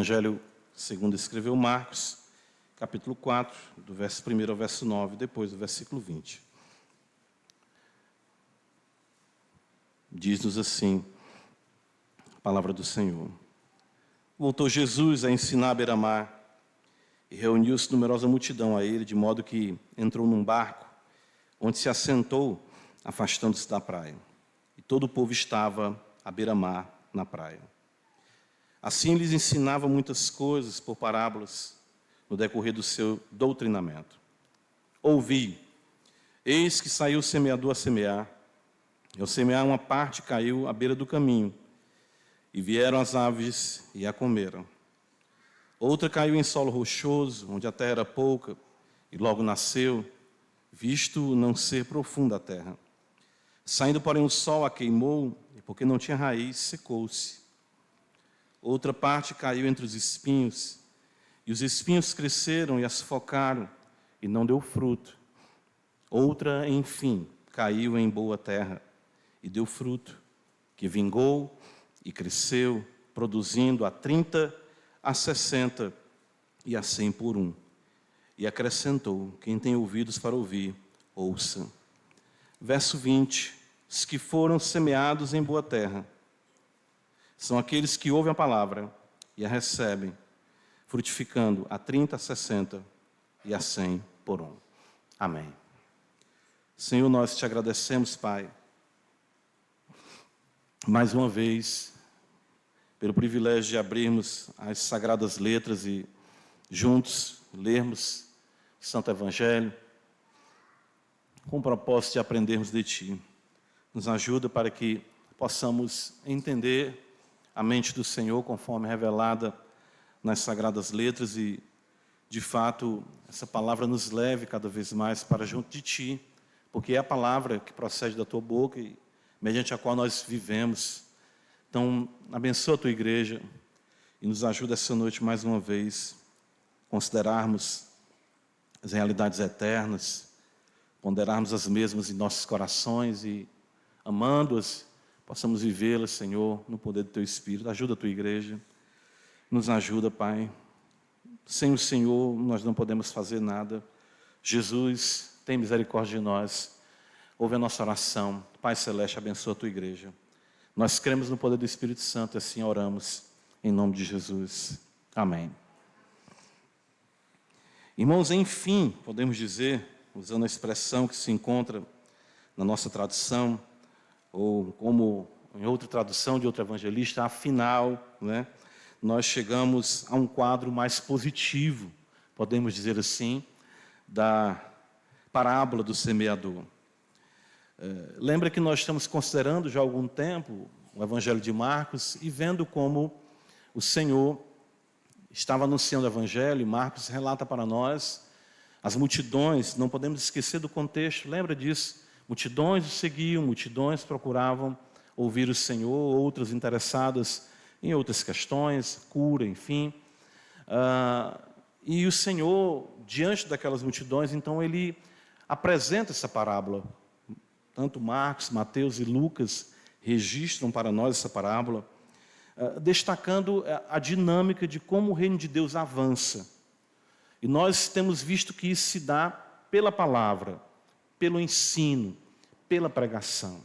Evangelho segundo escreveu Marcos, capítulo 4, do verso 1 ao verso 9, depois do versículo 20. Diz-nos assim, a palavra do Senhor. Voltou Jesus a ensinar à beira-mar, e reuniu-se numerosa multidão a ele, de modo que entrou num barco, onde se assentou, afastando-se da praia. E todo o povo estava à beira-mar, na praia. Assim lhes ensinava muitas coisas por parábolas, no decorrer do seu doutrinamento. Ouvi, eis que saiu o semeador a semear, e ao semear uma parte caiu à beira do caminho, e vieram as aves e a comeram. Outra caiu em solo rochoso, onde a terra era pouca, e logo nasceu, visto não ser profunda a terra. Saindo, porém, o sol a queimou, e porque não tinha raiz, secou-se. Outra parte caiu entre os espinhos, e os espinhos cresceram e a sufocaram, e não deu fruto. Outra, enfim, caiu em boa terra, e deu fruto, que vingou e cresceu, produzindo a 30, a 60 e a 100 por um. E acrescentou, quem tem ouvidos para ouvir, ouça. Verso 20, os que foram semeados em boa terra, são aqueles que ouvem a palavra e a recebem, frutificando a 30, a 60 e a 100 por um. Amém. Senhor, nós te agradecemos, Pai, mais uma vez, pelo privilégio de abrirmos as sagradas letras e juntos lermos o Santo Evangelho, com o propósito de aprendermos de Ti. Nos ajuda para que possamos entender a mente do Senhor conforme revelada nas sagradas letras e, de fato, essa palavra nos leve cada vez mais para junto de Ti, porque é a palavra que procede da Tua boca e mediante a qual nós vivemos. Então, abençoa a Tua igreja e nos ajuda essa noite mais uma vez a considerarmos as realidades eternas, ponderarmos as mesmas em nossos corações e, amando-as, possamos vivê-las, Senhor, no poder do Teu Espírito. Ajuda a Tua igreja, nos ajuda, Pai. Sem o Senhor, nós não podemos fazer nada. Jesus, tem misericórdia de nós. Ouve a nossa oração. Pai Celeste, abençoa a Tua igreja. Nós cremos no poder do Espírito Santo e assim oramos, em nome de Jesus. Amém. Irmãos, enfim, podemos dizer, usando a expressão que se encontra na nossa tradução, ou como em outra tradução de outro evangelista, afinal, né, nós chegamos a um quadro mais positivo, podemos dizer assim, da parábola do semeador. Lembra que nós estamos considerando já há algum tempo o Evangelho de Marcos e vendo como o Senhor estava anunciando o Evangelho, e Marcos relata para nós as multidões, não podemos esquecer do contexto, lembra disso? Multidões o seguiam, multidões procuravam ouvir o Senhor, outras interessadas em outras questões, cura, enfim. E o Senhor, diante daquelas multidões, então Ele apresenta essa parábola. Tanto Marcos, Mateus e Lucas registram para nós essa parábola, destacando a dinâmica de como o reino de Deus avança. E nós temos visto que isso se dá pela palavra, pelo ensino, pela pregação.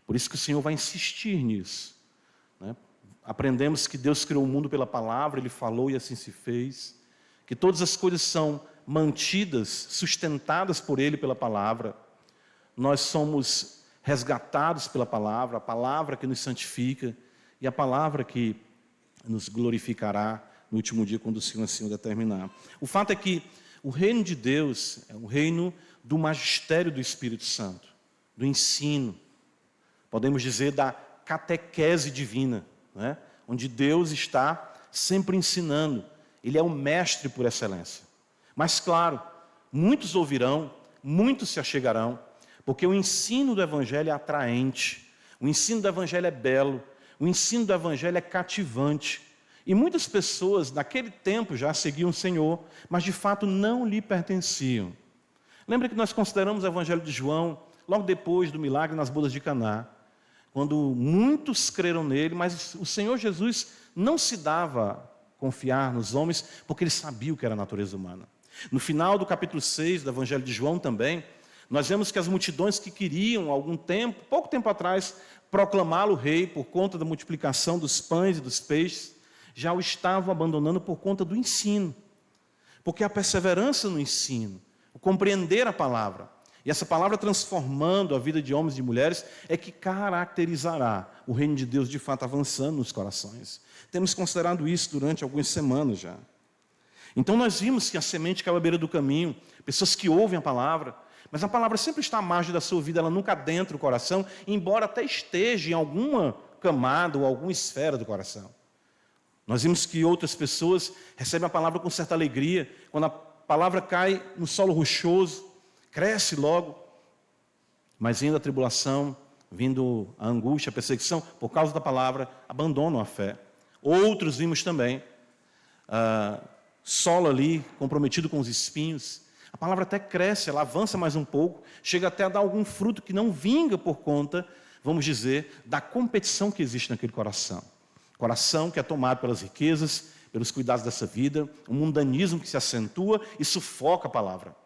Por isso que o Senhor vai insistir nisso, né? Aprendemos que Deus criou o mundo pela palavra, Ele falou e assim se fez, que todas as coisas são mantidas, sustentadas por Ele pela palavra. Nós somos resgatados pela palavra, a palavra que nos santifica e a palavra que nos glorificará no último dia, quando o Senhor assim o determinar. O fato é que o reino de Deus é o reino do magistério do Espírito Santo, do ensino, podemos dizer da catequese divina, né? Onde Deus está sempre ensinando. Ele é o mestre por excelência. Mas claro, muitos ouvirão, muitos se achegarão, porque o ensino do Evangelho é atraente, o ensino do Evangelho é belo, o ensino do Evangelho é cativante. E muitas pessoas naquele tempo já seguiam o Senhor, mas de fato não lhe pertenciam. Lembra que nós consideramos o Evangelho de João logo depois do milagre nas bodas de Caná, quando muitos creram nele, mas o Senhor Jesus não se dava confiar nos homens, porque ele sabia o que era a natureza humana. No final do capítulo 6 do Evangelho de João também, nós vemos que as multidões que queriam, pouco tempo atrás, proclamá-lo rei por conta da multiplicação dos pães e dos peixes, já o estavam abandonando por conta do ensino. Porque a perseverança no ensino, o compreender a palavra, e essa palavra transformando a vida de homens e de mulheres, é que caracterizará o reino de Deus de fato avançando nos corações. Temos considerado isso durante algumas semanas já. Então nós vimos que a semente caiu à beira do caminho, pessoas que ouvem a palavra, mas a palavra sempre está à margem da sua vida, ela nunca adentra o coração, embora até esteja em alguma camada ou alguma esfera do coração. Nós vimos que outras pessoas recebem a palavra com certa alegria, quando a palavra cai no solo rochoso, cresce logo, mas vindo a tribulação, vindo a angústia, a perseguição, por causa da palavra, abandonam a fé. Outros vimos também, solo ali, comprometido com os espinhos, a palavra até cresce, ela avança mais um pouco, chega até a dar algum fruto que não vinga por conta, vamos dizer, da competição que existe naquele coração. Coração que é tomado pelas riquezas, pelos cuidados dessa vida, um mundanismo que se acentua e sufoca a palavra.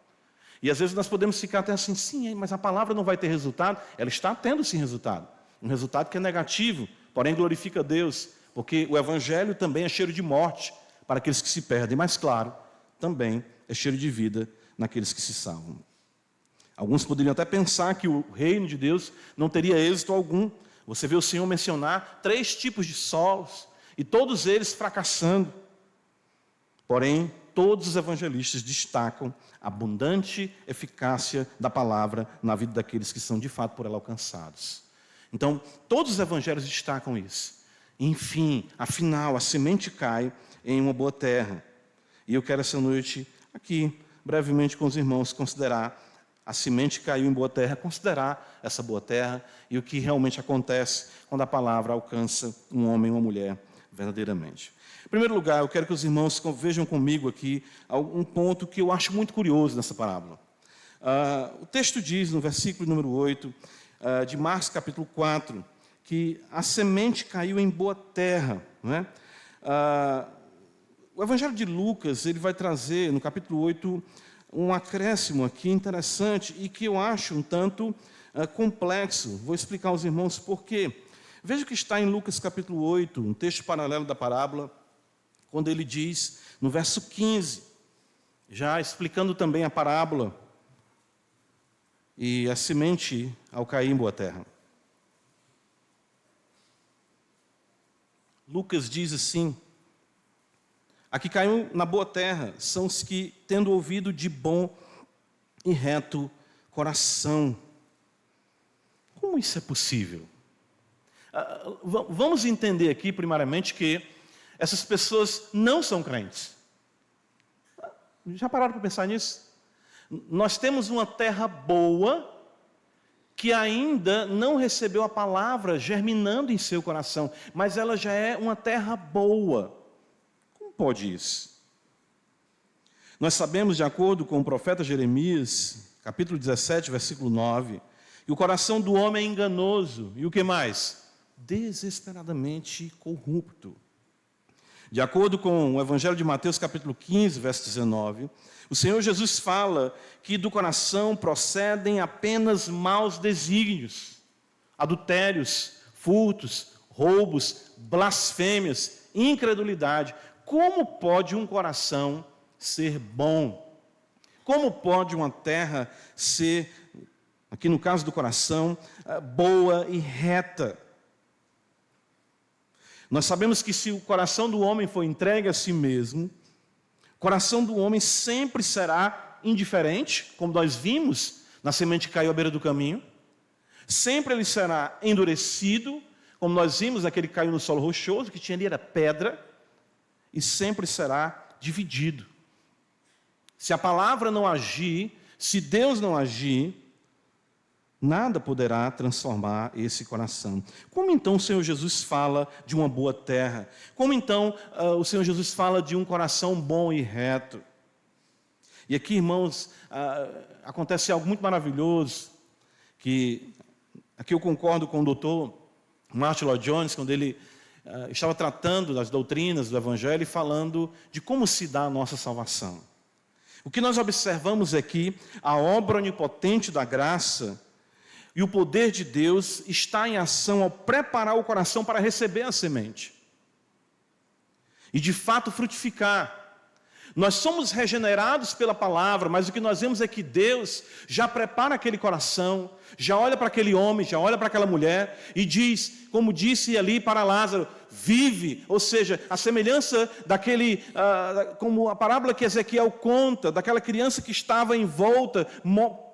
E às vezes nós podemos ficar até assim, sim, mas a palavra não vai ter resultado. Ela está tendo sim resultado. Um resultado que é negativo, porém glorifica a Deus, porque o Evangelho também é cheiro de morte para aqueles que se perdem, mas claro, também é cheiro de vida naqueles que se salvam. Alguns poderiam até pensar que o reino de Deus não teria êxito algum. Você vê o Senhor mencionar 3 tipos de solos, e todos eles fracassando. Porém, todos os evangelistas destacam a abundante eficácia da palavra na vida daqueles que são de fato por ela alcançados. Então, todos os evangelhos destacam isso. Enfim, afinal, a semente cai em uma boa terra. E eu quero essa noite, aqui, brevemente com os irmãos, considerar a semente caiu em boa terra, considerar essa boa terra e o que realmente acontece quando a palavra alcança um homem ou uma mulher verdadeiramente. Em primeiro lugar, eu quero que os irmãos vejam comigo aqui um ponto que eu acho muito curioso nessa parábola. O texto diz, no versículo número 8, de Marcos capítulo 4, que a semente caiu em boa terra. Não é? O Evangelho de Lucas, ele vai trazer, no capítulo 8, um acréscimo aqui interessante e que eu acho um tanto complexo. Vou explicar aos irmãos por quê. Veja que está em Lucas capítulo 8, um texto paralelo da parábola, quando ele diz, no verso 15, já explicando também a parábola, e a semente ao cair em boa terra. Lucas diz assim: a que caiu na boa terra são os que, tendo ouvido de bom e reto coração. Como isso é possível? Vamos entender aqui, primariamente, que essas pessoas não são crentes. Já pararam para pensar nisso? Nós temos uma terra boa que ainda não recebeu a palavra germinando em seu coração, mas ela já é uma terra boa. Como pode isso? Nós sabemos, de acordo com o profeta Jeremias, capítulo 17, versículo 9, que o coração do homem é enganoso, e o que mais? Desesperadamente corrupto. De acordo com o Evangelho de Mateus, capítulo 15, verso 19, o Senhor Jesus fala que do coração procedem apenas maus desígnios, adultérios, furtos, roubos, blasfêmias, incredulidade. Como pode um coração ser bom? Como pode uma terra ser, aqui no caso do coração, boa e reta? Nós sabemos que se o coração do homem for entregue a si mesmo, o coração do homem sempre será indiferente, como nós vimos na semente que caiu à beira do caminho. Sempre ele será endurecido, como nós vimos naquele que caiu no solo rochoso, que tinha ali era pedra, e sempre será dividido. Se a palavra não agir, se Deus não agir, nada poderá transformar esse coração. Como então o Senhor Jesus fala de uma boa terra? Como então o Senhor Jesus fala de um coração bom e reto? E aqui, irmãos, acontece algo muito maravilhoso, que aqui eu concordo com o doutor Martin Lloyd Jones, quando ele estava tratando das doutrinas do Evangelho e falando de como se dá a nossa salvação. O que nós observamos é que a obra onipotente da graça e o poder de Deus está em ação ao preparar o coração para receber a semente e de fato frutificar. Nós somos regenerados pela palavra, mas o que nós vemos é que Deus já prepara aquele coração, já olha para aquele homem, já olha para aquela mulher e diz, como disse ali para Lázaro, vive. Ou seja, a semelhança daquele, como a parábola que Ezequiel conta, daquela criança que estava envolta,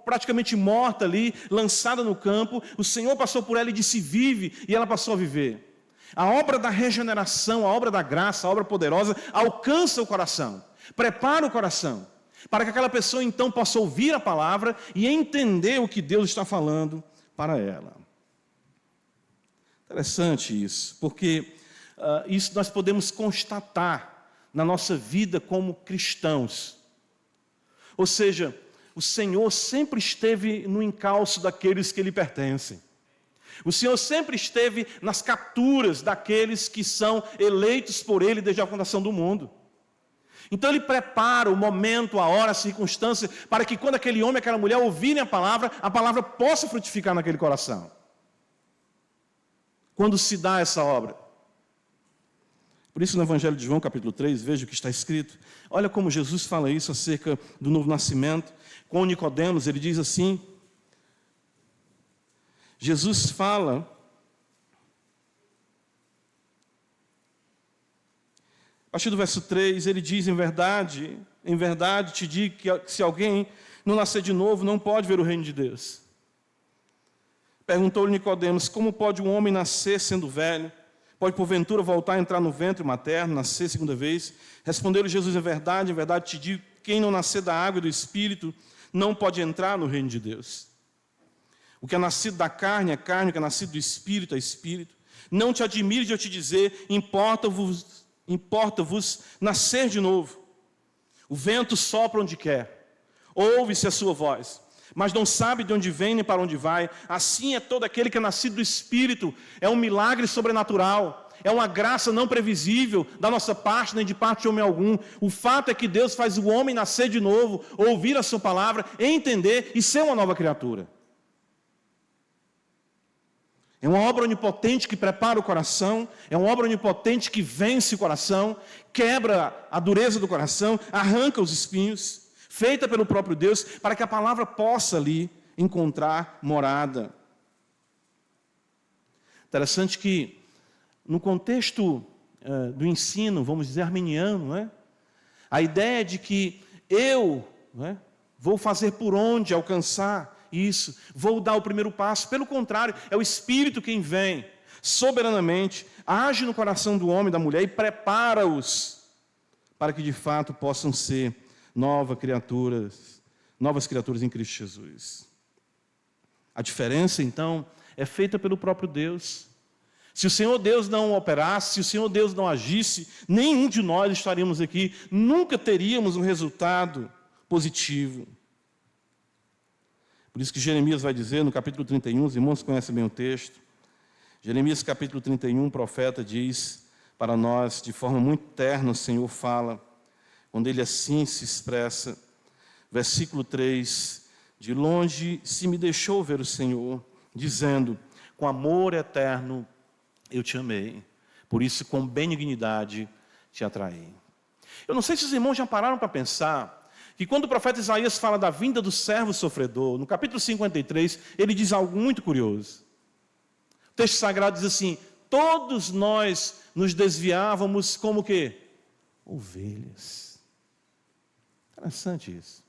praticamente morta ali, lançada no campo, o Senhor passou por ela e disse vive, e ela passou a viver. A obra da regeneração, a obra da graça, a obra poderosa, alcança o coração, prepara o coração, para que aquela pessoa então possa ouvir a palavra e entender o que Deus está falando para ela. Interessante isso, porque isso nós podemos constatar na nossa vida como cristãos. Ou seja, o Senhor sempre esteve no encalço daqueles que lhe pertencem. O Senhor sempre esteve nas capturas daqueles que são eleitos por Ele desde a fundação do mundo. Então Ele prepara o momento, a hora, a circunstância, para que quando aquele homem, aquela mulher ouvirem a palavra possa frutificar naquele coração. Quando se dá essa obra. Por isso no Evangelho de João, capítulo 3, veja o que está escrito. Olha como Jesus fala isso acerca do novo nascimento. Com Nicodemos, ele diz assim, Jesus fala, a partir do verso 3, ele diz, em verdade te digo que se alguém não nascer de novo, não pode ver o reino de Deus. Perguntou-lhe Nicodemos, como pode um homem nascer sendo velho? Pode porventura voltar a entrar no ventre materno, nascer segunda vez? Respondeu-lhe Jesus, em verdade te digo, quem não nascer da água e do Espírito, não pode entrar no reino de Deus. O que é nascido da carne é carne, o que é nascido do Espírito é Espírito. Não te admire de eu te dizer, importa-vos nascer de novo. O vento sopra onde quer, ouve-se a sua voz, mas não sabe de onde vem nem para onde vai. Assim é todo aquele que é nascido do Espírito. É um milagre sobrenatural, é uma graça não previsível da nossa parte, nem de parte de homem algum. O fato é que Deus faz o homem nascer de novo, ouvir a sua palavra, entender e ser uma nova criatura. É uma obra onipotente que prepara o coração, é uma obra onipotente que vence o coração, quebra a dureza do coração, arranca os espinhos, feita pelo próprio Deus, para que a palavra possa ali encontrar morada. Interessante que, no contexto do ensino, vamos dizer, arminiano, né? A ideia de que eu vou fazer por onde alcançar isso, vou dar o primeiro passo. Pelo contrário, é o Espírito quem vem, soberanamente, age no coração do homem e da mulher e prepara-os para que de fato possam ser novas criaturas em Cristo Jesus. A diferença, então, é feita pelo próprio Deus. Se o Senhor Deus não operasse, se o Senhor Deus não agisse, nenhum de nós estaríamos aqui, nunca teríamos um resultado positivo. Por isso que Jeremias vai dizer no capítulo 31, os irmãos conhecem bem o texto, Jeremias capítulo 31, o profeta diz para nós, de forma muito terna, o Senhor fala, quando ele assim se expressa, versículo 3, de longe se me deixou ver o Senhor, dizendo, com amor eterno eu te amei, por isso com benignidade te atraí. Eu não sei se os irmãos já pararam para pensar, que quando o profeta Isaías fala da vinda do servo sofredor, no capítulo 53, ele diz algo muito curioso. O texto sagrado diz assim, todos nós nos desviávamos como que? Ovelhas. Interessante isso.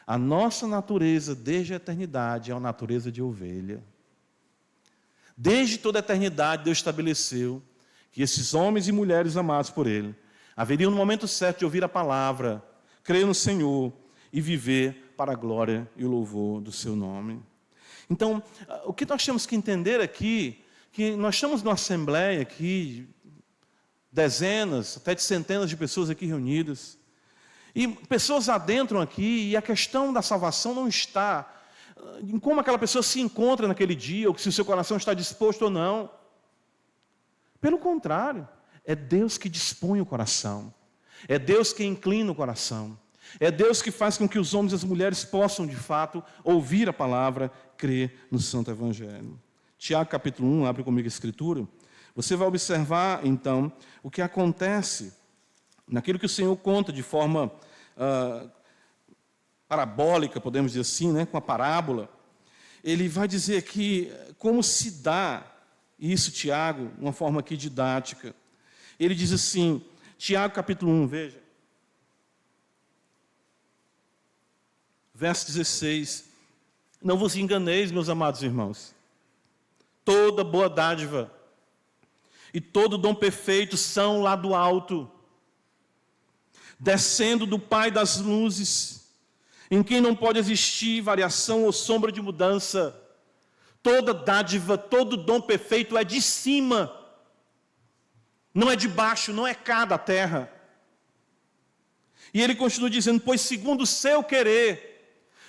A nossa natureza, desde a eternidade, é uma natureza de ovelha. Desde toda a eternidade, Deus estabeleceu que esses homens e mulheres amados por Ele, haveriam no momento certo de ouvir a palavra, crer no Senhor e viver para a glória e o louvor do seu nome. Então, o que nós temos que entender aqui, que nós estamos numa assembleia aqui, dezenas, até de centenas de pessoas aqui reunidas, e pessoas adentram aqui, e a questão da salvação não está em como aquela pessoa se encontra naquele dia, ou se o seu coração está disposto ou não. Pelo contrário, é Deus que dispõe o coração. É Deus que inclina o coração. É Deus que faz com que os homens e as mulheres possam, de fato, ouvir a palavra, crer no Santo Evangelho. Tiago, capítulo 1, abre comigo a Escritura. Você vai observar, então, o que acontece naquilo que o Senhor conta de forma parabólica, podemos dizer assim, né, com a parábola. Ele vai dizer aqui como se dá isso, Tiago, uma forma aqui didática. Ele diz assim, Tiago, capítulo 1, veja. Verso 16. Não vos enganeis, meus amados irmãos. Toda boa dádiva e todo dom perfeito são lá do alto, descendo do Pai das luzes, em quem não pode existir variação ou sombra de mudança. Toda dádiva, todo dom perfeito é de cima, não é de baixo, não é cá da terra. E ele continua dizendo, pois segundo o seu querer,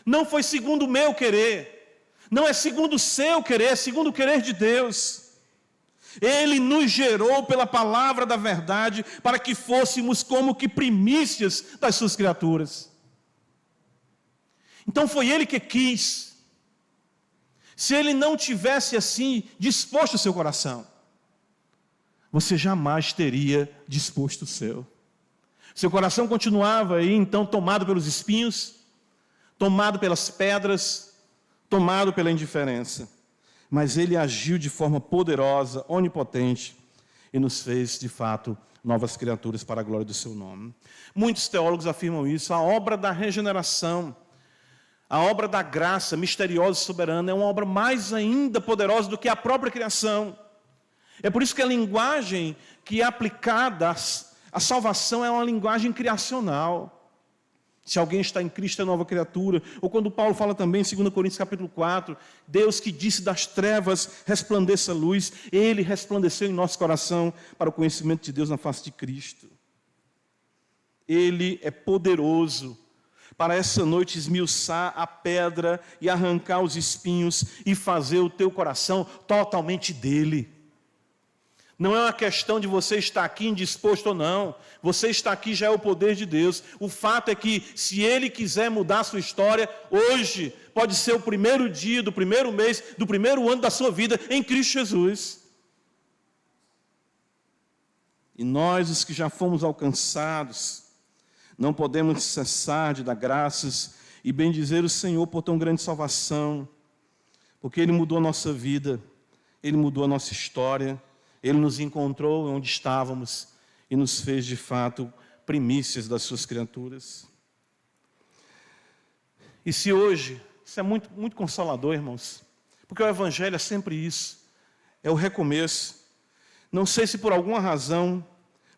não foi segundo o meu querer, não é segundo o seu querer, é segundo o querer de Deus. Ele nos gerou pela palavra da verdade, para que fôssemos como que primícias das suas criaturas. Então foi Ele que quis. Se Ele não tivesse assim disposto o seu coração, você jamais teria disposto o seu. Seu coração continuava aí então tomado pelos espinhos, tomado pelas pedras, tomado pela indiferença. Mas Ele agiu de forma poderosa, onipotente, e nos fez, de fato, novas criaturas para a glória do seu nome. Muitos teólogos afirmam isso. A obra da regeneração, a obra da graça misteriosa e soberana é uma obra mais ainda poderosa do que a própria criação. É por isso que a linguagem que é aplicada à salvação é uma linguagem criacional. Se alguém está em Cristo é nova criatura. Ou quando Paulo fala também em 2 Coríntios capítulo 4, Deus que disse das trevas resplandeça a luz, Ele resplandeceu em nosso coração para o conhecimento de Deus na face de Cristo. Ele é poderoso para essa noite esmiuçar a pedra e arrancar os espinhos e fazer o teu coração totalmente dele. Não é uma questão de você estar aqui indisposto ou não. Você está aqui já é o poder de Deus. O fato é que, se Ele quiser mudar a sua história, hoje pode ser o primeiro dia, do primeiro mês, do primeiro ano da sua vida em Cristo Jesus. E nós, os que já fomos alcançados, não podemos cessar de dar graças e bendizer o Senhor por tão grande salvação, porque Ele mudou a nossa vida, Ele mudou a nossa história. Ele nos encontrou onde estávamos e nos fez, de fato, primícias das suas criaturas. E se hoje, isso é muito, muito consolador, irmãos, porque o Evangelho é sempre isso, é o recomeço. Não sei se por alguma razão,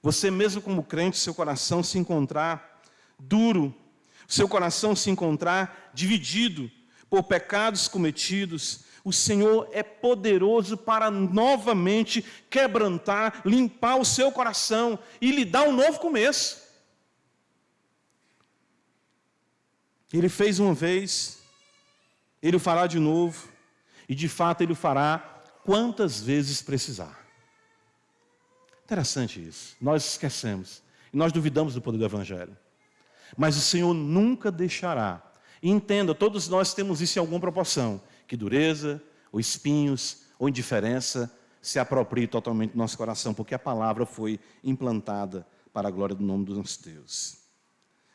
você mesmo como crente, seu coração se encontrar duro, seu coração se encontrar dividido por pecados cometidos, o Senhor é poderoso para novamente quebrantar, limpar o seu coração e lhe dar um novo começo. Ele fez uma vez, Ele o fará de novo, e de fato Ele o fará quantas vezes precisar. Interessante isso. Nós esquecemos, e nós duvidamos do poder do Evangelho. Mas o Senhor nunca deixará. E entenda, todos nós temos isso em alguma proporção, que dureza, ou espinhos, ou indiferença se aproprie totalmente do nosso coração, porque a palavra foi implantada para a glória do nome do nosso Deus.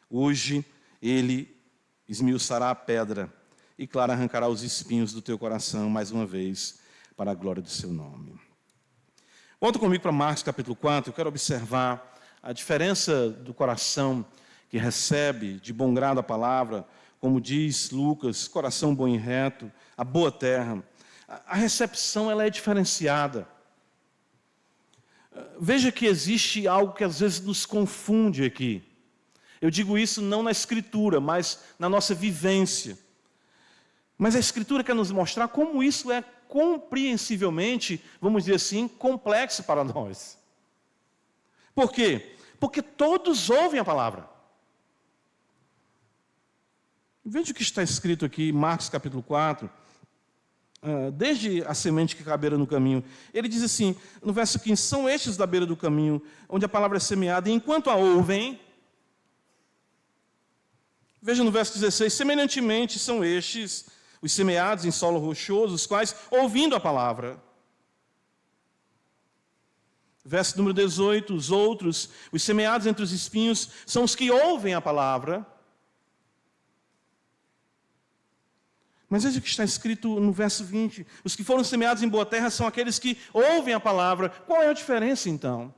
Hoje, Ele esmiuçará a pedra e, claro, arrancará os espinhos do teu coração, mais uma vez, para a glória do seu nome. Volta comigo para Marcos capítulo 4, eu quero observar a diferença do coração que recebe de bom grado a palavra, como diz Lucas, coração bom e reto, a boa terra. A recepção ela é diferenciada. Veja que existe algo que às vezes nos confunde aqui. Eu digo isso não na Escritura, mas na nossa vivência. Mas a Escritura quer nos mostrar como isso é compreensivelmente, vamos dizer assim, complexo para nós. Por quê? Porque todos ouvem a palavra. Veja o que está escrito aqui em Marcos capítulo 4, desde a semente que cai à beira do caminho. Ele diz assim, no verso 15, são estes da beira do caminho, onde a palavra é semeada, e enquanto a ouvem, veja no verso 16, semelhantemente são estes, os semeados em solo rochoso, os quais, ouvindo a palavra. Verso número 18, os outros, os semeados entre os espinhos, são os que ouvem a palavra. Mas veja o que está escrito no verso 20. Os que foram semeados em boa terra são aqueles que ouvem a palavra. Qual é a diferença, então?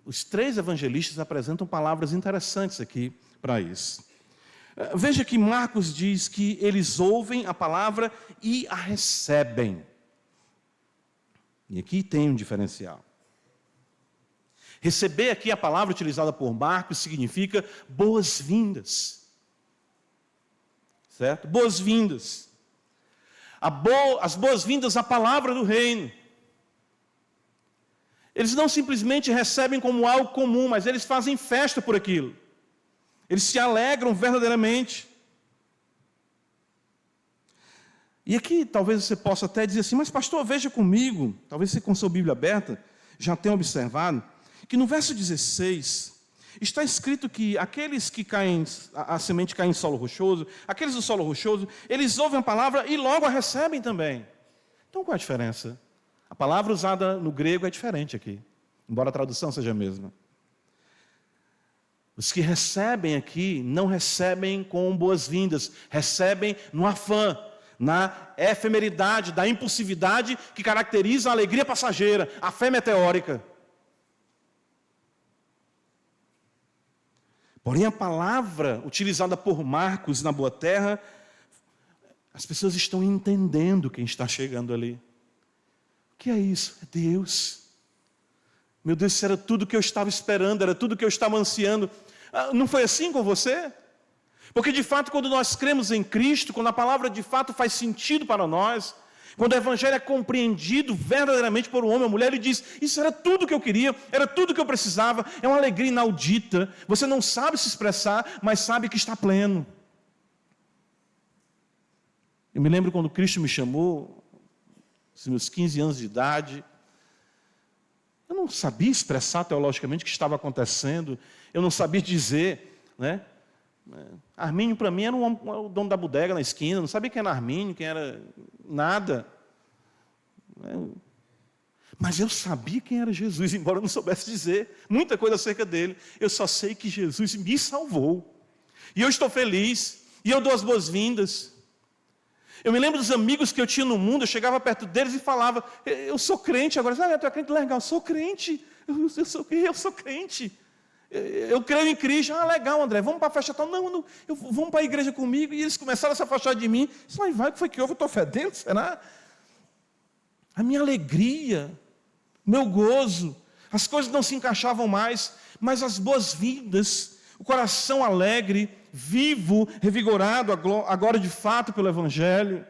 Os 3 evangelistas apresentam palavras interessantes aqui para isso. Veja que Marcos diz que eles ouvem a palavra e a recebem. E aqui tem um diferencial. Receber aqui a palavra utilizada por Marcos significa boas-vindas. Certo? Boas-vindas. As boas-vindas à palavra do reino. Eles não simplesmente recebem como algo comum, mas eles fazem festa por aquilo. Eles se alegram verdadeiramente. E aqui talvez você possa até dizer assim, mas pastor, veja comigo, talvez você com sua Bíblia aberta já tenha observado, que no verso 16, está escrito que aqueles que caem, a semente cai em solo rochoso, aqueles do solo rochoso, eles ouvem a palavra e logo a recebem também. Então qual é a diferença? A palavra usada no grego é diferente aqui, embora a tradução seja a mesma. Os que recebem aqui não recebem com boas-vindas, recebem no afã, na efemeridade, da impulsividade que caracteriza a alegria passageira, a fé meteórica. Porém, a palavra utilizada por Marcos na boa terra, as pessoas estão entendendo quem está chegando ali. O que é isso? É Deus. Meu Deus, isso era tudo que eu estava esperando, era tudo que eu estava ansiando. Não foi assim com você? Porque de fato, quando nós cremos em Cristo, quando a palavra de fato faz sentido para nós, quando o evangelho é compreendido verdadeiramente por um homem ou mulher, ele diz, isso era tudo que eu queria, era tudo que eu precisava, é uma alegria inaudita, você não sabe se expressar, mas sabe que está pleno. Eu me lembro quando Cristo me chamou, aos meus 15 anos de idade, eu não sabia expressar teologicamente o que estava acontecendo, eu não sabia dizer, né? Armínio para mim era o dono da bodega na esquina, não sabia quem era Armínio, quem era nada. Mas eu sabia quem era Jesus, embora eu não soubesse dizer muita coisa acerca dele. Eu só sei que Jesus me salvou. E eu estou feliz, e eu dou as boas-vindas. Eu me lembro dos amigos que eu tinha no mundo, eu chegava perto deles e falava, eu sou crente agora. Tu é crente? Legal, eu sou crente. Eu sou crente. Eu creio em Cristo. Legal, André, vamos para a festa tal. Não, vamos para a igreja comigo. E eles começaram a se afastar de mim. Mas vai, o que foi que houve? Eu estou fedendo, será? A minha alegria, meu gozo, as coisas não se encaixavam mais, mas as boas-vindas, o coração alegre, vivo, revigorado, agora de fato pelo Evangelho,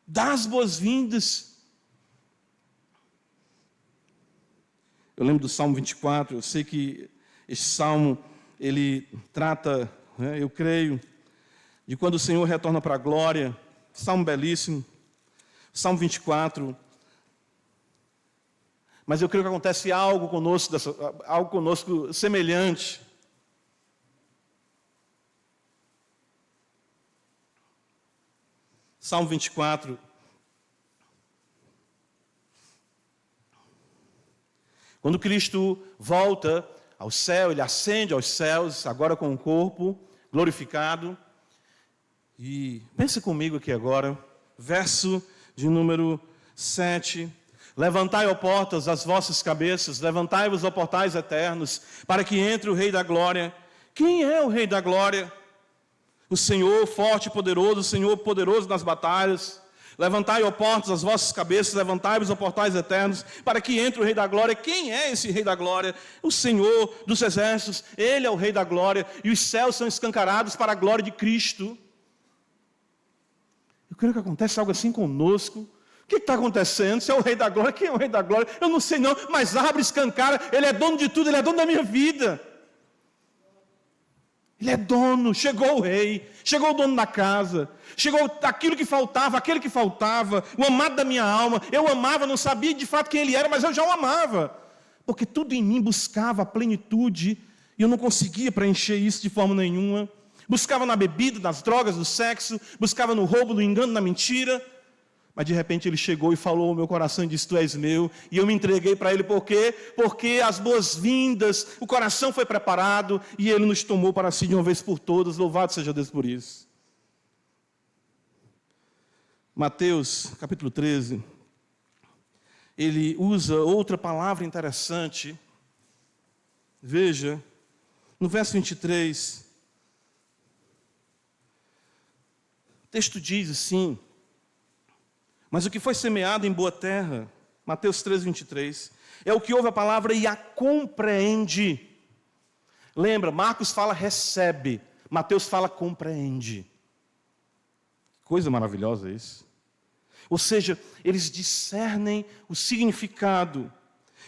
dá as boas-vindas. Eu lembro do Salmo 24, eu sei que esse Salmo, ele trata, eu creio, de quando o Senhor retorna para a glória. Salmo belíssimo, Salmo 24. Mas eu creio que acontece algo conosco semelhante. Salmo 24. Quando Cristo volta ao céu, Ele ascende aos céus, agora com o corpo glorificado. E pense comigo aqui agora, verso de número 7. Levantai, ó portas, as vossas cabeças, levantai-vos, ó portais eternos, para que entre o Rei da Glória. Quem é o Rei da Glória? O Senhor forte e poderoso, o Senhor poderoso nas batalhas. Levantai, ó portas, as vossas cabeças, levantai-vos, ó portais eternos, para que entre o Rei da Glória. Quem é esse Rei da Glória? O Senhor dos Exércitos, Ele é o Rei da Glória, e os céus são escancarados para a glória de Cristo. Eu creio que acontece algo assim conosco. O que está acontecendo? Se é o Rei da Glória, quem é o Rei da Glória? Eu não sei não, mas abre, escancara, Ele é dono de tudo, Ele é dono da minha vida. Ele é dono, chegou o rei, chegou o dono da casa, chegou aquilo que faltava, aquele que faltava, o amado da minha alma. Eu amava, não sabia de fato quem ele era, mas eu já o amava. Porque tudo em mim buscava a plenitude e eu não conseguia preencher isso de forma nenhuma. Buscava na bebida, nas drogas, no sexo, buscava no roubo, no engano, na mentira. Mas de repente ele chegou e falou ao meu coração e disse: tu és meu. E eu me entreguei para ele, por quê? Porque as boas-vindas, o coração foi preparado e ele nos tomou para si de uma vez por todas. Louvado seja Deus por isso. Mateus, capítulo 13, ele usa outra palavra interessante. Veja, no verso 23, o texto diz assim: mas o que foi semeado em boa terra, Mateus 13, 23, é o que ouve a palavra e a compreende. Lembra, Marcos fala recebe, Mateus fala compreende. Coisa maravilhosa isso. Ou seja, eles discernem o significado,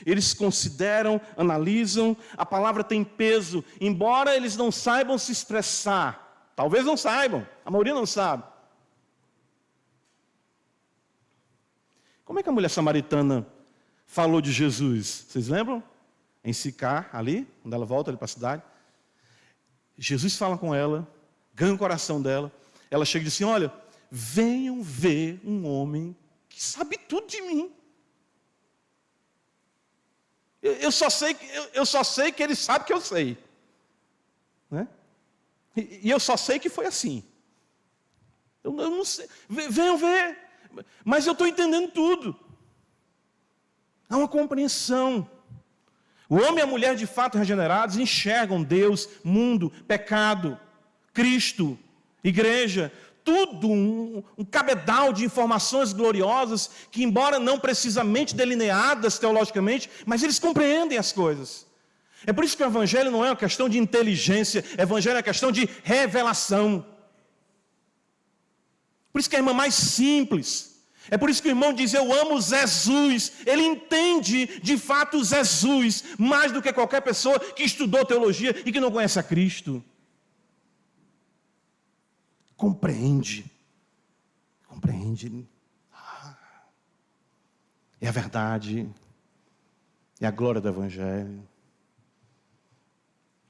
eles consideram, analisam, a palavra tem peso, embora eles não saibam se expressar. Talvez não saibam, a maioria não sabe. Como é que a mulher samaritana falou de Jesus? Vocês lembram? Em Sicar, ali, quando ela volta ali para a cidade. Jesus fala com ela, ganha o coração dela. Ela chega e diz assim: olha, venham ver um homem que sabe tudo de mim. Eu só sei que ele sabe que eu sei. Né? E eu só sei que foi assim. Eu não sei. Venham ver. Mas eu estou entendendo tudo. Há uma compreensão. O homem e a mulher de fato regenerados enxergam Deus, mundo, pecado, Cristo, igreja, tudo um cabedal de informações gloriosas que, embora não precisamente delineadas teologicamente, mas eles compreendem as coisas. É por isso que o evangelho não é uma questão de inteligência, o evangelho é uma questão de revelação. Por isso que é a irmã mais simples. É por isso que o irmão diz: eu amo Jesus. Ele entende de fato Jesus mais do que qualquer pessoa que estudou teologia e que não conhece a Cristo. Compreende. É a verdade. É a glória do evangelho.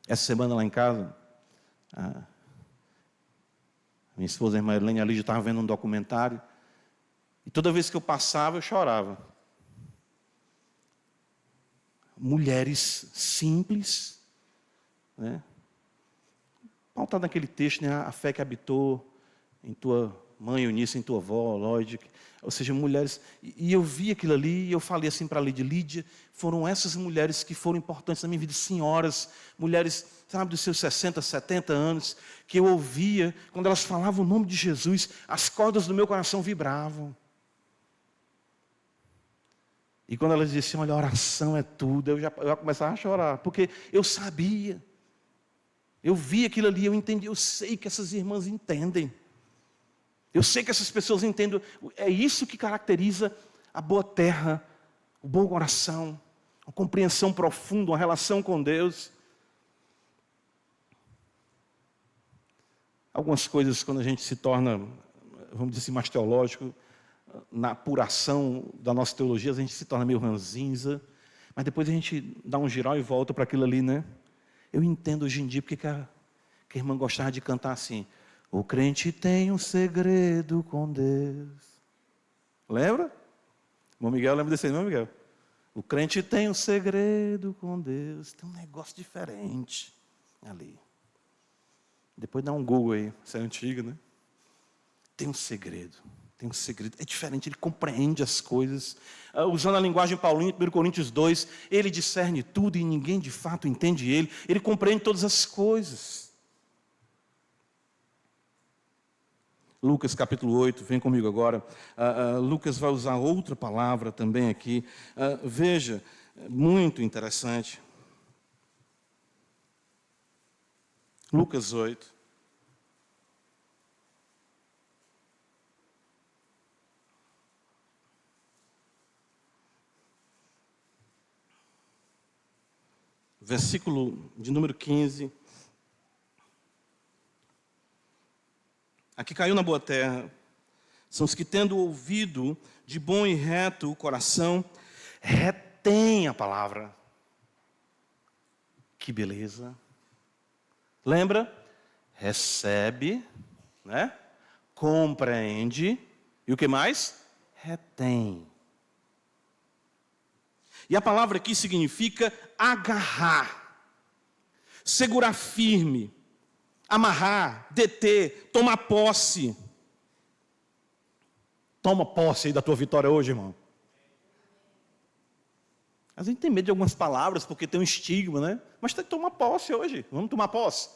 Essa semana lá em casa, minha esposa, a irmã Helene, ali já estava vendo um documentário. E toda vez que eu passava, eu chorava. Mulheres simples, né? Pautado naquele texto, né? A fé que habitou em tua mãe Eunice, em tua avó, Lloyd. Ou seja, mulheres. E eu vi aquilo ali e eu falei assim para a Lídia: foram essas mulheres que foram importantes na minha vida, senhoras, mulheres, sabe, dos seus 60, 70 anos, que eu ouvia, quando elas falavam o nome de Jesus, as cordas do meu coração vibravam. E quando elas diziam: olha, a oração é tudo, eu já começava a chorar, porque eu sabia, eu vi aquilo ali, eu entendi, eu sei que essas irmãs entendem, eu sei que essas pessoas entendem, é isso que caracteriza a boa terra, o bom coração, uma compreensão profunda, uma relação com Deus. Algumas coisas, quando a gente se torna, vamos dizer assim, mais teológico, na apuração da nossa teologia, a gente se torna meio ranzinza, mas depois a gente dá um giral e volta para aquilo ali, né? Eu entendo hoje em dia porque que a irmã gostava de cantar assim: o crente tem um segredo com Deus. Lembra? O irmão Miguel lembra desse aí, irmão Miguel? O crente tem um segredo com Deus. Tem um negócio diferente ali. Depois dá um Google aí, isso é antigo, né? Tem um segredo. Tem um segredo, é diferente, ele compreende as coisas. Usando a linguagem paulina, 1 Coríntios 2, ele discerne tudo e ninguém de fato entende ele. Ele compreende todas as coisas. Lucas capítulo 8, vem comigo agora. Lucas vai usar outra palavra também aqui. Veja, muito interessante. Lucas 8. Versículo de número 15. a que caiu na boa terra, são os que, tendo ouvido de bom e reto o coração, retém a palavra. Que beleza. Lembra? Recebe, né? Compreende, e o que mais? Retém. E a palavra aqui significa agarrar, segurar firme, amarrar, deter, tomar posse. Toma posse aí da tua vitória hoje, irmão. A gente tem medo de algumas palavras porque tem um estigma, né? Mas tem que tomar posse hoje. Vamos tomar posse.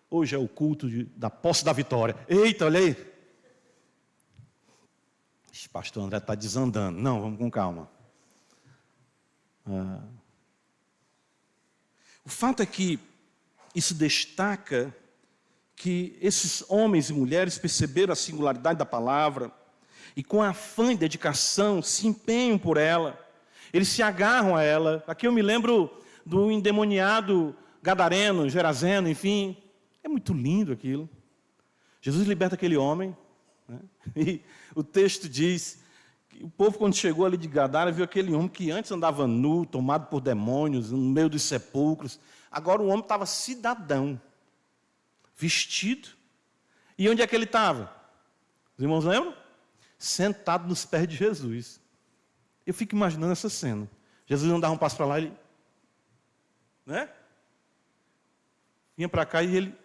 Hoje é o culto da posse da vitória. Eita, olha aí. Esse pastor André está desandando. Não, vamos com calma. O fato é que isso destaca que esses homens e mulheres perceberam a singularidade da palavra e com afã e dedicação se empenham por ela. Eles se agarram a ela. Aqui eu me lembro do endemoniado gadareno, gerazeno, enfim. É muito lindo aquilo. Jesus liberta aquele homem, né? E o texto diz que o povo, quando chegou ali de Gadara, viu aquele homem que antes andava nu, tomado por demônios, no meio dos sepulcros. Agora o homem estava cidadão, vestido. E onde é que ele estava? Os irmãos lembram? Sentado nos pés de Jesus. Eu fico imaginando essa cena. Jesus não dava um passo para lá, ele, né? Vinha para cá e ele...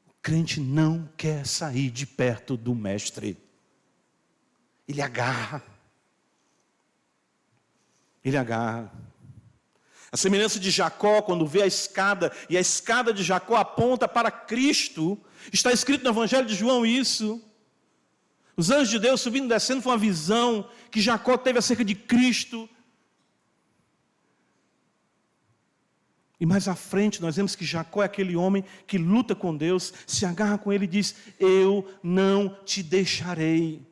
O crente não quer sair de perto do mestre. Ele agarra. Ele agarra. A semelhança de Jacó, quando vê a escada, e a escada de Jacó aponta para Cristo, está escrito no Evangelho de João isso. Os anjos de Deus subindo e descendo foi uma visão que Jacó teve acerca de Cristo. E mais à frente nós vemos que Jacó é aquele homem que luta com Deus, se agarra com ele e diz, eu não te deixarei.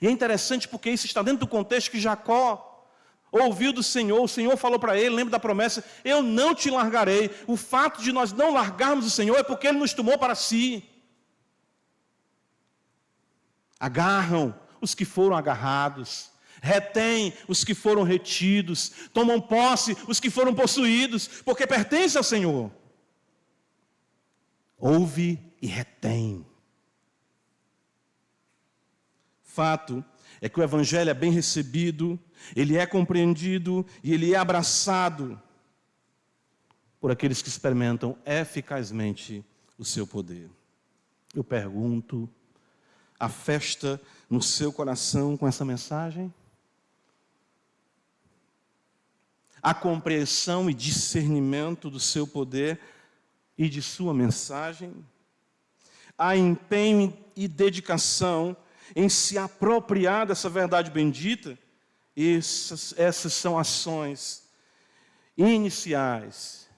E é interessante porque isso está dentro do contexto que Jacó ouviu do Senhor, o Senhor falou para ele, lembra da promessa, eu não te largarei. O fato de nós não largarmos o Senhor é porque Ele nos tomou para si. Agarram os que foram agarrados, retém os que foram retidos, tomam posse os que foram possuídos, porque pertence ao Senhor. Ouve e retém. Fato é que o Evangelho é bem recebido, ele é compreendido e ele é abraçado por aqueles que experimentam eficazmente o seu poder. Eu pergunto, a festa no seu coração com essa mensagem? A compreensão e discernimento do seu poder e de sua mensagem? Há empenho e dedicação em se apropriar dessa verdade bendita? Essas são ações iniciais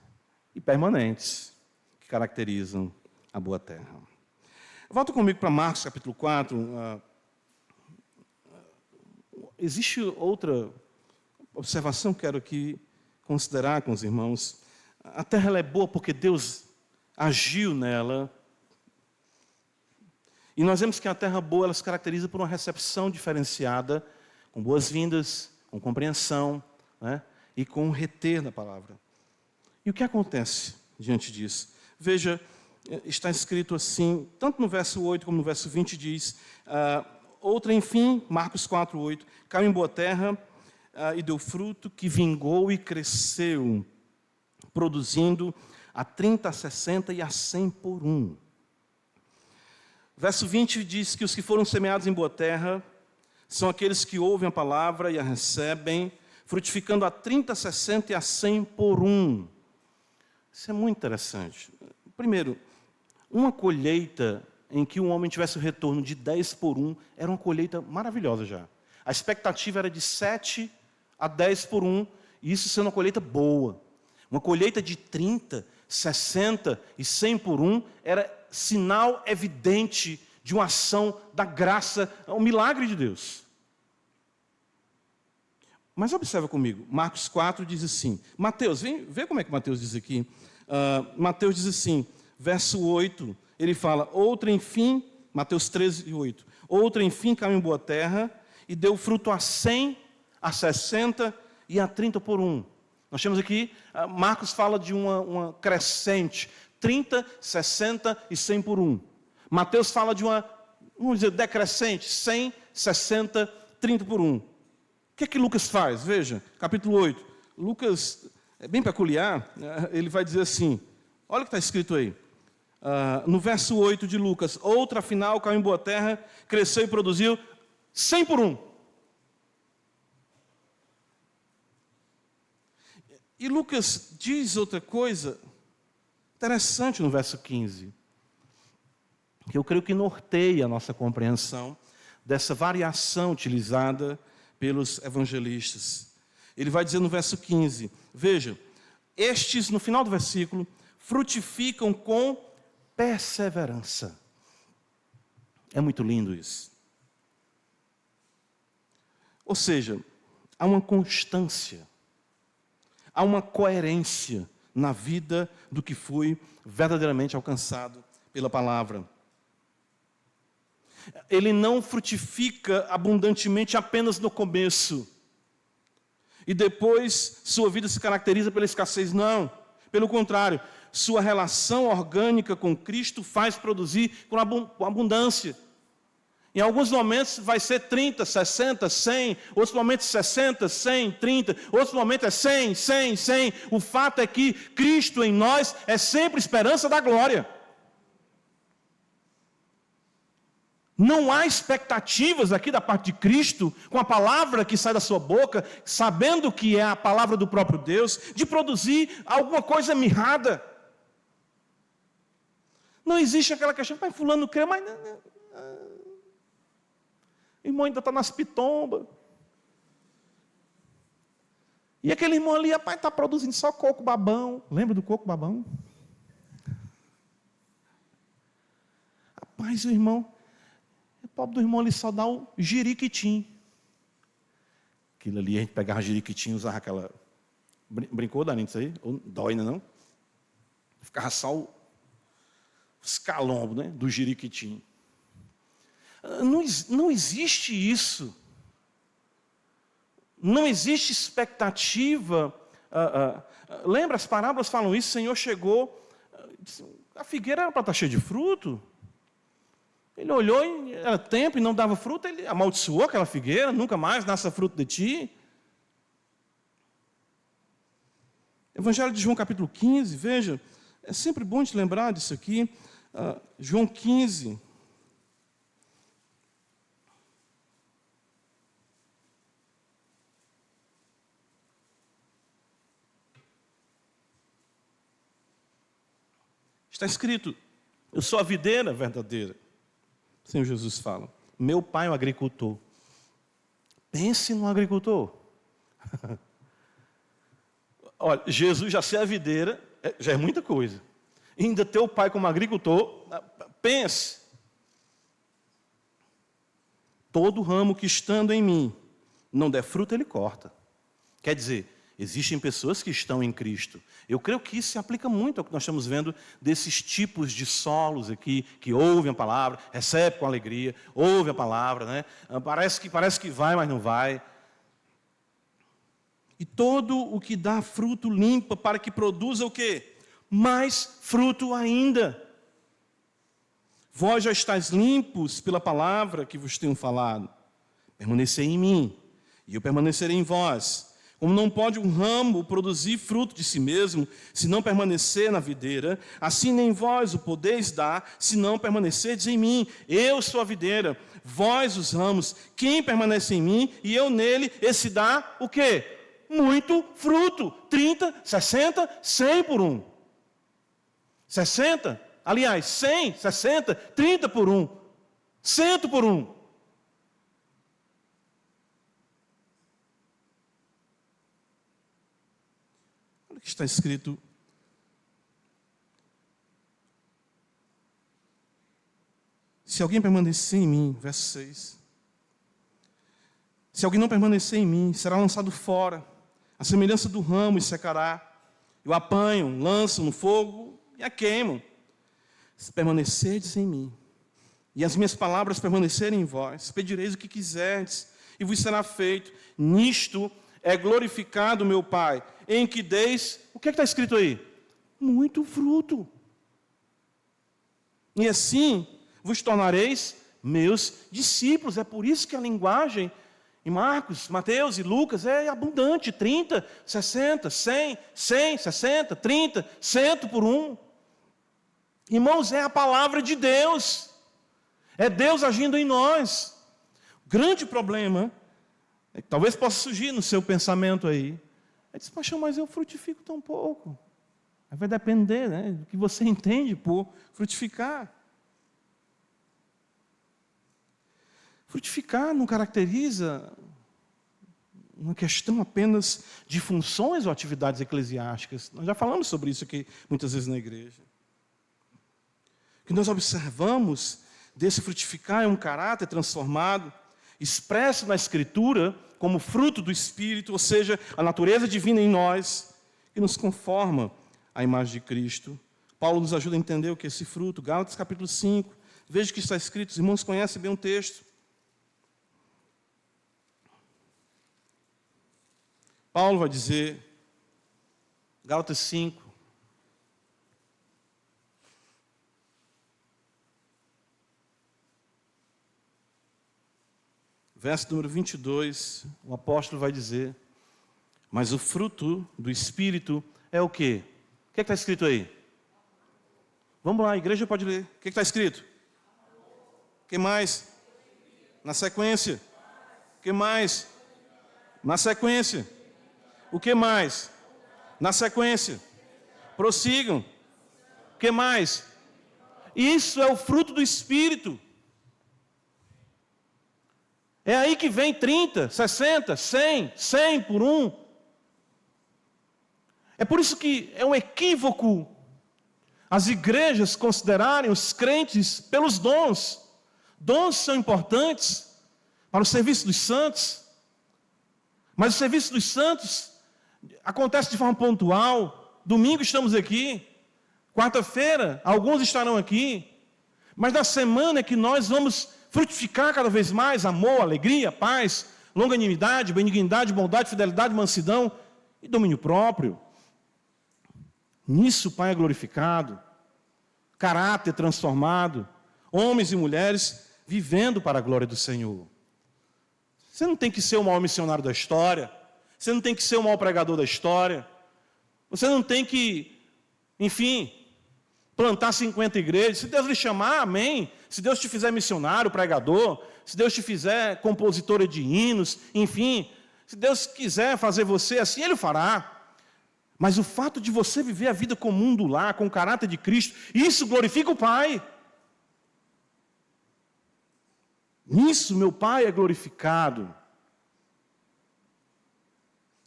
e permanentes que caracterizam a boa terra. Volta comigo para Marcos capítulo 4. Existe outra observação que quero aqui considerar com os irmãos. A terra ela é boa porque Deus agiu nela. E nós vemos que a terra boa ela se caracteriza por uma recepção diferenciada, com boas-vindas, com compreensão, né? E com reter da palavra. E o que acontece diante disso? Veja, está escrito assim, tanto no verso 8 como no verso 20 diz, outra, enfim, Marcos 4, 8, caiu em boa terra e deu fruto, que vingou e cresceu, produzindo a 30, a 60 e a 100 por um. Verso 20 diz que os que foram semeados em boa terra são aqueles que ouvem a palavra e a recebem, frutificando a 30, a 60 e a 100 por um. Isso é muito interessante. Primeiro, uma colheita em que um homem tivesse o retorno de 10 por 1 era uma colheita maravilhosa já. A expectativa era de 7 a 10 por 1, e isso sendo uma colheita boa. Uma colheita de 30, 60 e 100 por 1 era sinal evidente de uma ação da graça, um milagre de Deus. Mas observa comigo, Marcos 4 diz assim, Mateus, vê como é que Mateus diz aqui. Mateus diz assim, verso 8, ele fala, outra enfim, Mateus 13, 8, outra enfim caiu em boa terra e deu fruto a 100, a 60 e a 30 por um. Nós temos aqui, Marcos fala de uma crescente, 30, 60 e 100 por um. Mateus fala de uma, vamos dizer, decrescente, 100, 60, 30 por um. O que é que Lucas faz? Veja, capítulo 8. Lucas é bem peculiar, ele vai dizer assim, olha o que está escrito aí. No verso 8 de Lucas, outra afinal caiu em boa terra, cresceu e produziu 100 por um. E Lucas diz outra coisa interessante no verso 15, que eu creio que norteia a nossa compreensão dessa variação utilizada pelos evangelistas. Ele vai dizer no verso 15, veja, estes, no final do versículo, frutificam com perseverança. É muito lindo isso. Ou seja, há uma constância, há uma coerência na vida do que foi verdadeiramente alcançado pela palavra. Ele não frutifica abundantemente apenas no começo, e depois sua vida se caracteriza pela escassez, não. Pelo contrário, sua relação orgânica com Cristo faz produzir com abundância. Em alguns momentos vai ser 30, 60, 100, outros momentos 60, 100, 30, outros momentos é 100, 100, 100. O fato é que Cristo em nós é sempre esperança da glória. Não há expectativas aqui da parte de Cristo, com a palavra que sai da sua boca, sabendo que é a palavra do próprio Deus, de produzir alguma coisa mirrada. Não existe aquela questão, pai, fulano crê, mas irmão ainda está nas pitombas. E aquele irmão ali, pai, está produzindo só coco babão. Lembra do coco babão? Rapaz, o irmão, o pobre do irmão ali só dá o jiriquitim. Aquilo ali, a gente pegava jiriquitim e usava aquela... Brincou, Darinho, isso aí? Ou dói, não? Ficava só os calombos, né, do jiriquitim. Não existe isso. Não existe expectativa. Lembra, as parábolas falam isso, o Senhor chegou, a figueira era para estar cheia de fruto. Ele olhou, e era tempo e não dava fruto, ele amaldiçoou aquela figueira, nunca mais nasça fruto de ti. Evangelho de João capítulo 15, veja, é sempre bom te lembrar disso aqui. João 15. Está escrito, eu sou a videira verdadeira. O Senhor Jesus fala, meu pai é um agricultor. Pense no agricultor. Olha, Jesus já ser a videira, já é muita coisa. E ainda ter o pai como agricultor, pense. Todo ramo que estando em mim não der fruto, ele corta. Quer dizer, existem pessoas que estão em Cristo. Eu creio que isso se aplica muito ao que nós estamos vendo desses tipos de solos aqui, que ouvem a palavra, recebem com alegria, ouvem a palavra, né? Parece que vai, mas não vai. E todo o que dá fruto limpa para que produza o quê? Mais fruto ainda. Vós já estáis limpos pela palavra que vos tenho falado. Permanecei em mim, e eu permanecerei em vós. Como não pode um ramo produzir fruto de si mesmo, se não permanecer na videira, assim nem vós o podeis dar, se não permanecerdes em mim. Eu sou a videira, vós os ramos. Quem permanece em mim e eu nele, esse dá o quê? Muito fruto. 30, 60, 100 por um. 60, aliás, 100, 60, 30 por um. 100 por um. Olha o que está escrito. Se alguém permanecer em mim, verso 6. Se alguém não permanecer em mim, será lançado fora, a semelhança do ramo, e secará. E o apanham, lançam no fogo e a queimam. se permanecerdes em mim, e as minhas palavras permanecerem em vós, pedireis o que quiserdes, e vos será feito. Nisto é glorificado meu Pai, em que deis, o que está escrito aí? Muito fruto. E assim vos tornareis meus discípulos. É por isso que a linguagem em Marcos, Mateus e Lucas é abundante. 30, 60, 100, 100, 60, 30, 100 por um. Irmãos, é a palavra de Deus. É Deus agindo em nós. O grande problema, é que talvez possa surgir no seu pensamento aí, é dizer, poxa, mas eu frutifico tão pouco. Aí vai depender, né, do que você entende por frutificar. Frutificar não caracteriza uma questão apenas de funções ou atividades eclesiásticas. Nós já falamos sobre isso aqui muitas vezes na igreja. O que nós observamos desse frutificar é um caráter transformado, expresso na Escritura como fruto do Espírito, ou seja, a natureza divina em nós, que nos conforma à imagem de Cristo. Paulo nos ajuda a entender o que é esse fruto. Gálatas capítulo 5, veja o que está escrito, os irmãos conhecem bem o texto. Paulo vai dizer, Gálatas 5, verso número 22, o apóstolo vai dizer, mas o fruto do Espírito é o quê? O que está escrito aí? Vamos lá, a igreja pode ler. O que está escrito? O que mais? Na sequência. O que mais? Na sequência. O que mais? Na sequência. Prossigam. O que mais? Isso é o fruto do Espírito. É aí que vem 30, 60, 100, 100 por um. É por isso que é um equívoco as igrejas considerarem os crentes pelos dons. Dons são importantes para o serviço dos santos, mas o serviço dos santos acontece de forma pontual. Domingo estamos aqui, quarta-feira alguns estarão aqui, mas na semana é que nós vamos frutificar cada vez mais amor, alegria, paz, longanimidade, benignidade, bondade, fidelidade, mansidão e domínio próprio. Nisso o Pai é glorificado, caráter transformado, homens e mulheres vivendo para a glória do Senhor. Você não tem que ser o maior missionário da história, você não tem que ser o maior pregador da história, você não tem que, enfim, plantar 50 igrejas. Se Deus lhe chamar, amém. Se Deus te fizer missionário, pregador, se Deus te fizer compositora de hinos, enfim, se Deus quiser fazer você assim, Ele o fará. Mas o fato de você viver a vida comum do lar, com o caráter de Cristo, isso glorifica o Pai. Nisso meu Pai é glorificado.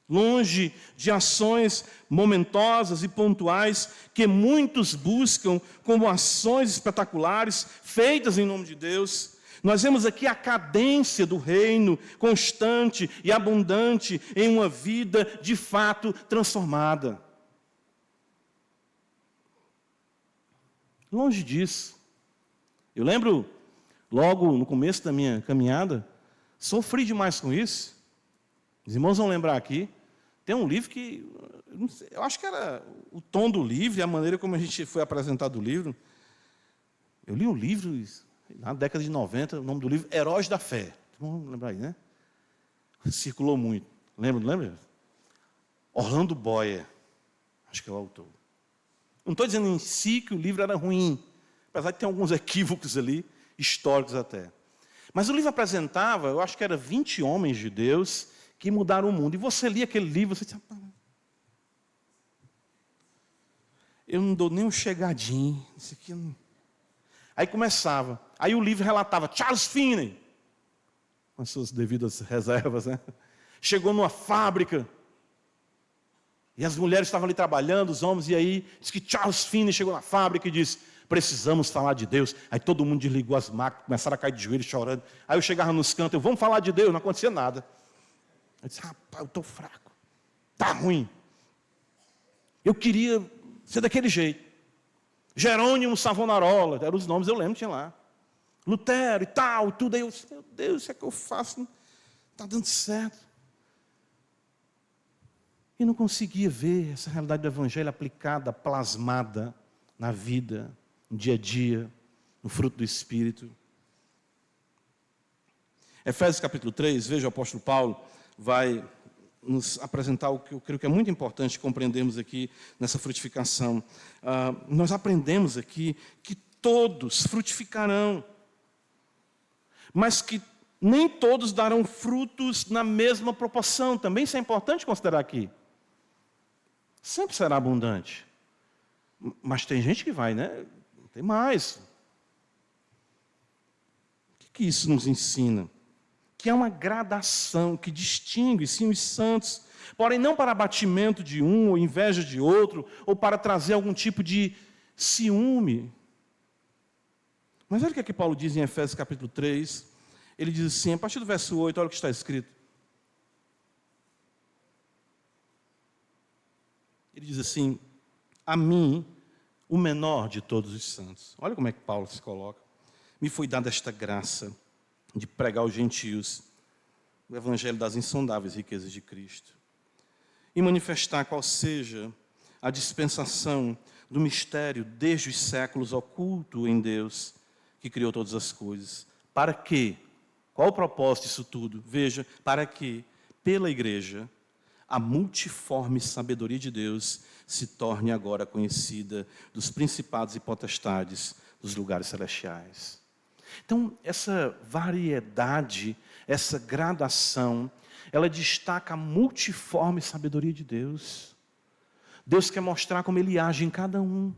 Longe de ações momentosas e pontuais que muitos buscam como ações espetaculares, feitas em nome de Deus, nós vemos aqui a cadência do reino, constante e abundante em uma vida de fato transformada. Longe disso. Eu lembro, logo no começo da minha caminhada, sofri demais com isso. Os irmãos vão lembrar aqui. Tem um livro que, eu acho que era o tom do livro e a maneira como a gente foi apresentado o livro. Eu li um livro na década de 90, o nome do livro, Heróis da Fé. Vamos lembrar aí, né? Circulou muito. Lembra? Orlando Boyer, acho que é o autor. Não estou dizendo em si que o livro era ruim, apesar de ter alguns equívocos ali, históricos até. Mas o livro apresentava, eu acho que era 20 homens de Deus que mudaram o mundo. E você lia aquele livro, você dizia, eu não dou nem um chegadinho, isso aqui não... Aí começava, aí o livro relatava, Charles Finney, com as suas devidas reservas, né? Chegou numa fábrica, e as mulheres estavam ali trabalhando, os homens, e aí diz que Charles Finney chegou na fábrica e disse, precisamos falar de Deus. Aí todo mundo desligou as máquinas, começaram a cair de joelhos chorando. Aí eu chegava nos cantos, vamos falar de Deus, não acontecia nada. Eu disse, rapaz, eu estou fraco, está ruim. Eu queria ser daquele jeito. Jerônimo Savonarola, eram os nomes, eu lembro, tinha lá. Lutero e tal, tudo. Aí eu disse, meu Deus, o que é que eu faço? Não está dando certo. E não conseguia ver essa realidade do Evangelho aplicada, plasmada na vida, no dia a dia, no fruto do Espírito. Efésios capítulo 3, veja, o apóstolo Paulo vai nos apresentar o que eu creio que é muito importante compreendermos aqui nessa frutificação. Nós aprendemos aqui que todos frutificarão, mas que nem todos darão frutos na mesma proporção. Também isso é importante considerar aqui. Sempre será abundante. Mas tem gente que vai, né? Tem mais. O que isso nos ensina? Que é uma gradação que distingue, sim, os santos, porém não para abatimento de um, ou inveja de outro, ou para trazer algum tipo de ciúme. Mas olha o que aqui Paulo diz em Efésios capítulo 3, ele diz assim, a partir do verso 8, olha o que está escrito. Ele diz assim, a mim, o menor de todos os santos. Olha como é que Paulo se coloca. Me foi dada esta graça de pregar aos gentios o evangelho das insondáveis riquezas de Cristo e manifestar qual seja a dispensação do mistério desde os séculos oculto em Deus, que criou todas as coisas. Para quê? Qual o propósito disso tudo? Veja, para que, pela igreja, a multiforme sabedoria de Deus se torne agora conhecida dos principados e potestades dos lugares celestiais. Então, essa variedade, essa gradação, ela destaca a multiforme sabedoria de Deus. Deus quer mostrar como Ele age em cada um.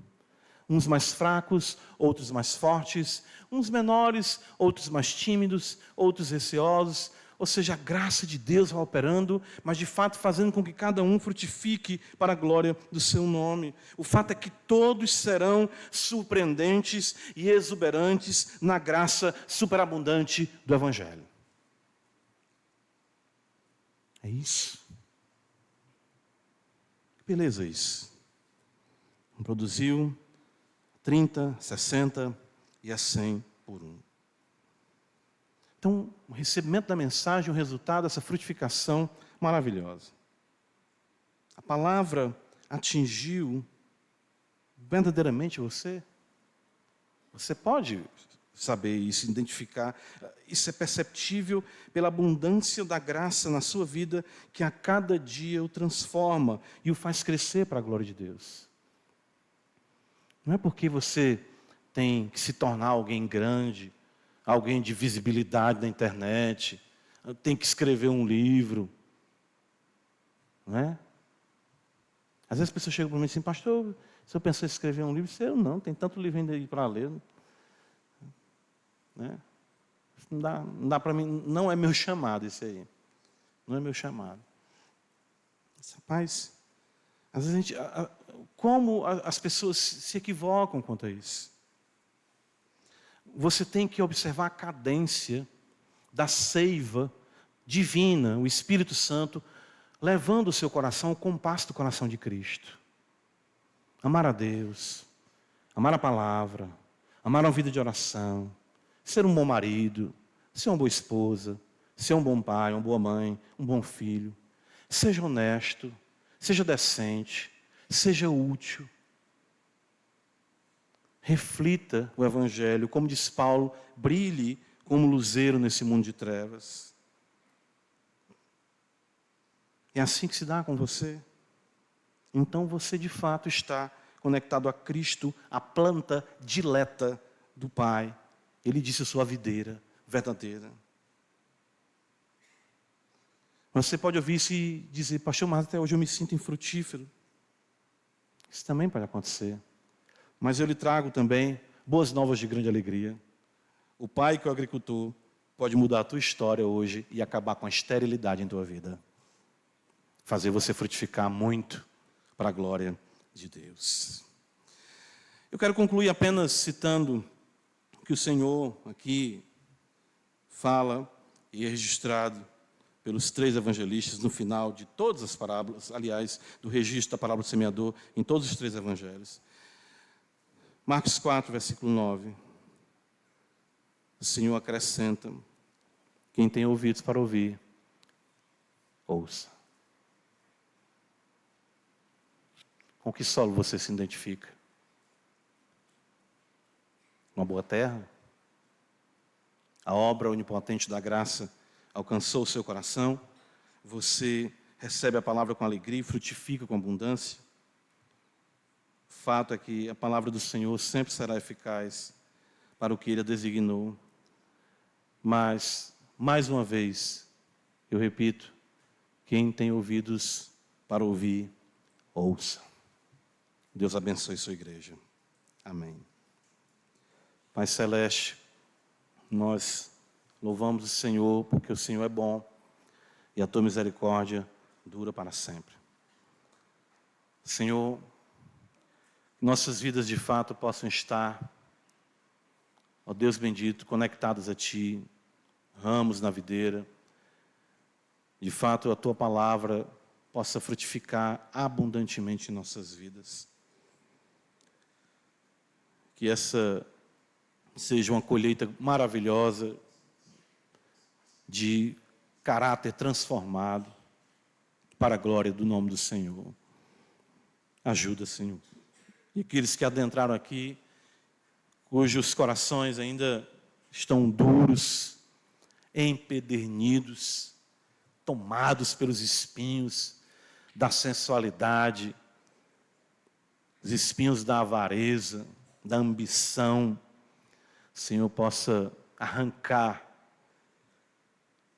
Uns mais fracos, outros mais fortes, uns menores, outros mais tímidos, outros receosos. Ou seja, a graça de Deus vai operando, mas de fato fazendo com que cada um frutifique para a glória do seu nome. O fato é que todos serão surpreendentes e exuberantes na graça superabundante do Evangelho. É isso. Que beleza isso. Produziu 30, 60 e a 100 por um. Então, o recebimento da mensagem, o resultado dessa frutificação maravilhosa. A palavra atingiu verdadeiramente você? Você pode saber isso, identificar. Isso é perceptível pela abundância da graça na sua vida, que a cada dia o transforma e o faz crescer para a glória de Deus. Não é porque você tem que se tornar alguém grande, alguém de visibilidade na internet, tem que escrever um livro, não é? Às vezes as pessoas chegam para mim assim, pastor, se eu pensar em escrever um livro, eu não, tem tanto livro ainda aí para ler, né? Não dá para mim, não é meu chamado isso aí, não é meu chamado. Rapaz, às vezes como as pessoas se equivocam quanto a isso. Você tem que observar a cadência da seiva divina, o Espírito Santo, levando o seu coração ao compasso do coração de Cristo. Amar a Deus, amar a palavra, amar uma vida de oração, ser um bom marido, ser uma boa esposa, ser um bom pai, uma boa mãe, um bom filho. Seja honesto, seja decente, seja útil. Reflita o Evangelho, como diz Paulo, brilhe como luzeiro nesse mundo de trevas. É assim que se dá com você. Então você de fato está conectado a Cristo, a planta dileta do Pai. Ele disse sua videira verdadeira. Você pode ouvir isso e dizer, pastor, mas até hoje eu me sinto infrutífero. Isso também pode acontecer. Mas eu lhe trago também boas novas de grande alegria. O pai que é o agricultor pode mudar a tua história hoje e acabar com a esterilidade em tua vida. Fazer você frutificar muito para a glória de Deus. Eu quero concluir apenas citando que o Senhor aqui fala e é registrado pelos 3 evangelistas no final de todas as parábolas, aliás, do registro da parábola do semeador em todos os 3 evangelhos. Marcos 4, versículo 9. O Senhor acrescenta: quem tem ouvidos para ouvir, ouça. Com que solo você se identifica? Uma boa terra? A obra onipotente da graça alcançou o seu coração? Você recebe a palavra com alegria e frutifica com abundância? O fato é que a palavra do Senhor sempre será eficaz para o que Ele a designou. Mas, mais uma vez, eu repito, quem tem ouvidos para ouvir, ouça. Deus abençoe sua igreja. Amém. Pai Celeste, nós louvamos o Senhor porque o Senhor é bom e a tua misericórdia dura para sempre. Senhor, que nossas vidas de fato possam estar, ó Deus bendito, conectadas a Ti, ramos na videira. De fato, a Tua palavra possa frutificar abundantemente em nossas vidas. Que essa seja uma colheita maravilhosa de caráter transformado para a glória do nome do Senhor. Ajuda, Senhor. E aqueles que adentraram aqui, cujos corações ainda estão duros, empedernidos, tomados pelos espinhos da sensualidade, os espinhos da avareza, da ambição, Senhor, possa arrancar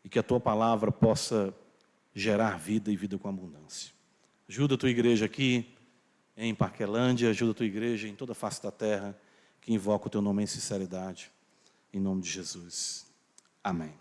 e que a Tua palavra possa gerar vida e vida com abundância. Ajuda a Tua igreja aqui em Parquelândia, ajuda a Tua igreja em toda a face da terra, que invoca o Teu nome em sinceridade, em nome de Jesus. Amém.